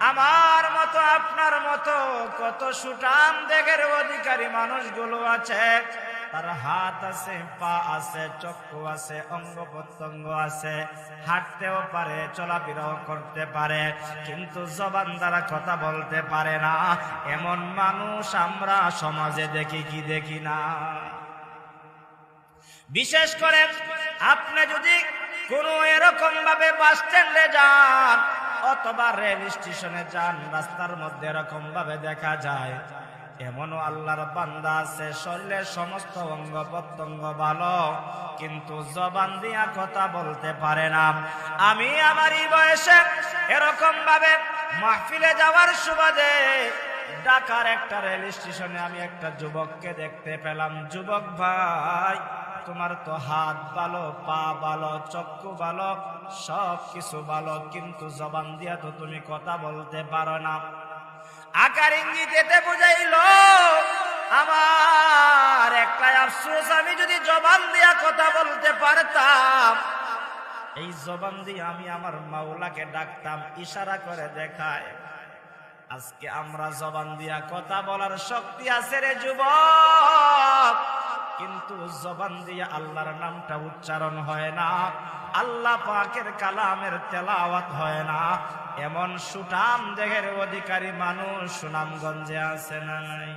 আমার মতো আপনার মতো কত সুঠাম দেহের অধিকারী মানুষগুলো আছে, তার হাত আছে, পা আছে, চক্ষু আছে, অঙ্গ প্রত্যঙ্গ আছে, হাঁটতেও পারে, চলাফেরাও করতে পারে, কিন্তু জবান দ্বারা কথা বলতে পারে না। এমন মানুষ আমরা সমাজে দেখি কি দেখি না? বিশেষ করে আপনি যদি কোনো এরকম ভাবে বাস স্ট্যান্ডে যান অথবা রেল স্টেশনে যান, রাস্তার মধ্যে এরকম ভাবে দেখা যায় এমনও আল্লাহর বান্দা আছে, শরীরের সমস্ত অঙ্গ প্রত্যঙ্গ ভালো, কিন্তু জবান দিয়া কথা বলতে পারে না। আমি আমারই বয়সে এরকম ভাবে মাহফিলে যাওয়ার সুবাদে ঢাকার একটা রেল স্টেশনে আমি একটা যুবককে দেখতে পেলাম। যুবক ভাই, তোমার তো হাত ভালো, পা ভালো, চক্ষু ভালো, সব কিছু ভালো, কিন্তু জবান দিয়া তো তুমি কথা বলতে পারো না। আকার ইঙ্গিতে বুঝাইলো আমার একটাই আফসোস, আমি যদি জবান দিয়া কথা বলতে পারতাম, এই জবান দিয়ে আমি আমার মাওলাকে ডাকতাম, ইশারা করে দেখায়। আজকে আমরা জবান দিয়া কথা বলার শক্তি আছে রে যুবক, কিন্তু জবান দিয়ে আল্লাহর নামটা উচ্চারণ হয় না, আল্লাহ পাকের কালামের তেলাওয়াত হয় না। এমন সুঠাম দেহের অধিকারী মানুষ সুনামগঞ্জে আছে না নাই?